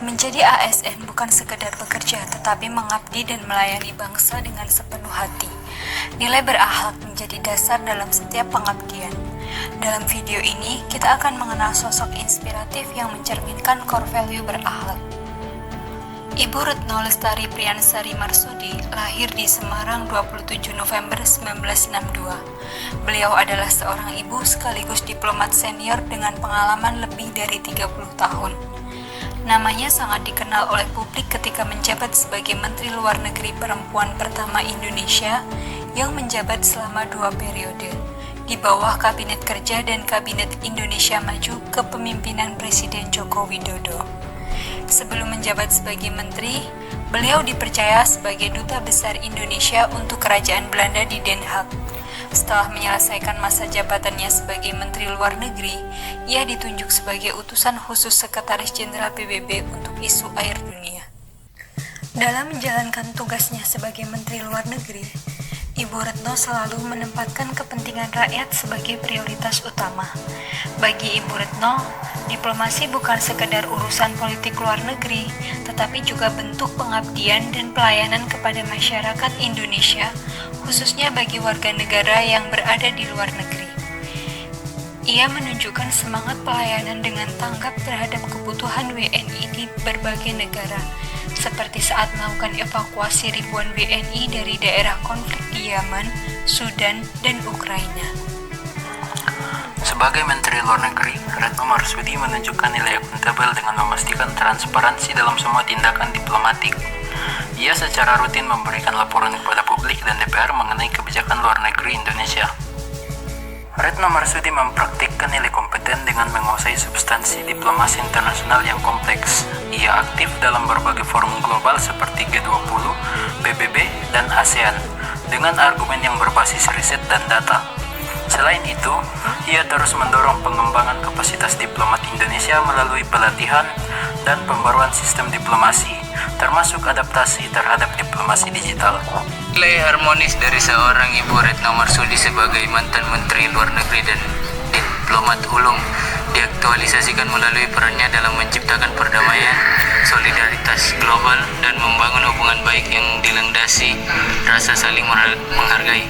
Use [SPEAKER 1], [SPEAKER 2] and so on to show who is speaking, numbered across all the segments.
[SPEAKER 1] Menjadi ASN bukan sekedar bekerja, tetapi mengabdi dan melayani bangsa dengan sepenuh hati. Nilai berakhlak menjadi dasar dalam setiap pengabdian. Dalam video ini, kita akan mengenal sosok inspiratif yang mencerminkan core value berakhlak. Ibu Retno Lestari Priyansari Marsudi lahir di Semarang 27 November 1962. Beliau adalah seorang ibu sekaligus diplomat senior dengan pengalaman lebih dari 30 tahun. Namanya sangat dikenal oleh publik ketika menjabat sebagai Menteri Luar Negeri perempuan pertama Indonesia yang menjabat selama 2 periode di bawah Kabinet Kerja dan Kabinet Indonesia Maju kepemimpinan Presiden Joko Widodo. Sebelum menjabat sebagai menteri, beliau dipercaya sebagai Duta Besar Indonesia untuk Kerajaan Belanda di Den Haag. Setelah menyelesaikan masa jabatannya sebagai Menteri Luar Negeri, ia ditunjuk sebagai utusan khusus Sekretaris Jenderal PBB untuk isu air dunia. Dalam menjalankan tugasnya sebagai Menteri Luar Negeri, Ibu Retno selalu menempatkan kepentingan rakyat sebagai prioritas utama. Bagi Ibu Retno, diplomasi bukan sekedar urusan politik luar negeri, tetapi juga bentuk pengabdian dan pelayanan kepada masyarakat Indonesia, khususnya bagi warga negara yang berada di luar negeri. Ia menunjukkan semangat pelayanan dengan tanggap terhadap kebutuhan WNI di berbagai negara, seperti saat melakukan evakuasi ribuan WNI dari daerah konflik di Yaman, Sudan, dan Ukraina.
[SPEAKER 2] Sebagai Menteri Luar Negeri, Retno Marsudi menunjukkan nilai akuntabel dengan memastikan transparansi dalam semua tindakan diplomatik. Ia secara rutin memberikan laporan kepada publik dan DPR mengenai kebijakan luar negeri Indonesia. Retno Marsudi mempraktikkan nilai kompeten dengan menguasai substansi diplomasi internasional yang kompleks. Ia aktif dalam berbagai forum global seperti G20, PBB, dan ASEAN dengan argumen yang berbasis riset dan data. Selain itu, ia terus mendorong pengembangan kapasitas diplomat Indonesia melalui pelatihan dan pembaruan sistem diplomasi, termasuk adaptasi terhadap diplomasi digital.
[SPEAKER 3] Nilai harmonis dari seorang Ibu Retno Marsudi sebagai mantan Menteri Luar Negeri dan diplomat ulung diaktualisasikan melalui perannya dalam menciptakan perdamaian, solidaritas global, dan membangun hubungan baik yang dilandasi rasa saling menghargai.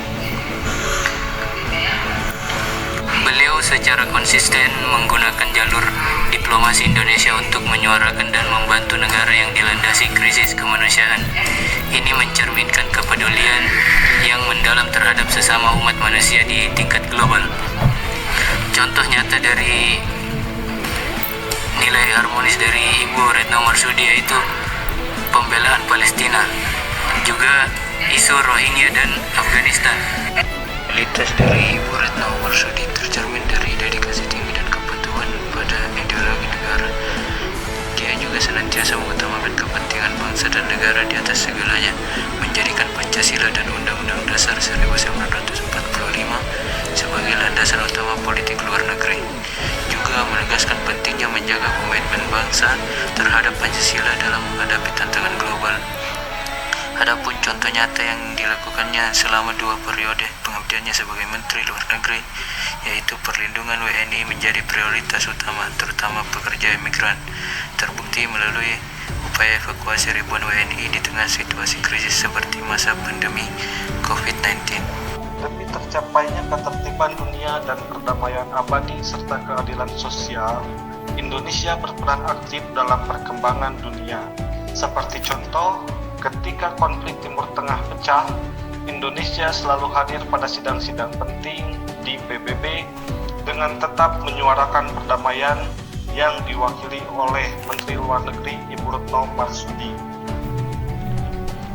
[SPEAKER 3] Beliau secara konsisten menggunakan jalur diplomasi Indonesia untuk menyuarakan dan membantu negara yang dilandasi krisis kemanusiaan. Ini mencerminkan kepedulian yang mendalam terhadap sesama umat manusia di tingkat global. Contoh nyata dari nilai harmonis dari Ibu Retno Marsudi yaitu pembelaan Palestina, juga isu Rohingya dan Afghanistan. Kualitas dari Ibu Retno Marsudi tercermin dari dedikasi tinggi dan kepatuhan pada ideologi negara. Dia juga senantiasa mengutamakan kepentingan bangsa dan negara di atas segalanya, menjadikan Pancasila dan Undang-Undang Dasar 1945 sebagai landasan utama politik luar negeri. Juga menegaskan pentingnya menjaga komitmen bangsa terhadap Pancasila dalam menghadapi tantangan global. Adapun contoh nyata yang dilakukannya selama 2 periode pengabdiannya sebagai Menteri Luar Negeri, yaitu perlindungan WNI menjadi prioritas utama, terutama pekerja imigran, terbukti melalui upaya evakuasi ribuan WNI di tengah situasi krisis seperti masa pandemi COVID-19.
[SPEAKER 4] Demi tercapainya ketertiban dunia dan perdamaian abadi serta keadilan sosial, Indonesia berperan aktif dalam perkembangan dunia. Seperti contoh, ketika konflik Timur Tengah pecah, Indonesia selalu hadir pada sidang-sidang penting di PBB dengan tetap menyuarakan perdamaian yang diwakili oleh Menteri Luar Negeri Ibu Retno Marsudi.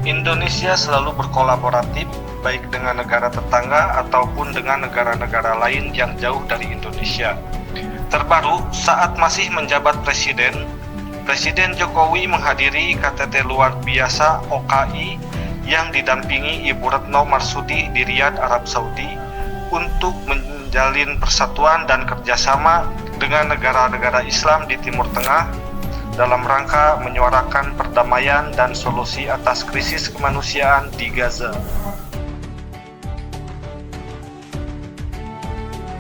[SPEAKER 4] Indonesia selalu berkolaboratif baik dengan negara tetangga ataupun dengan negara-negara lain yang jauh dari Indonesia. Terbaru, saat masih menjabat Presiden Jokowi menghadiri KTT luar biasa OKI yang didampingi Ibu Retno Marsudi di Riyadh, Arab Saudi untuk menjalin persatuan dan kerjasama dengan negara-negara Islam di Timur Tengah dalam rangka menyuarakan perdamaian dan solusi atas krisis kemanusiaan di Gaza.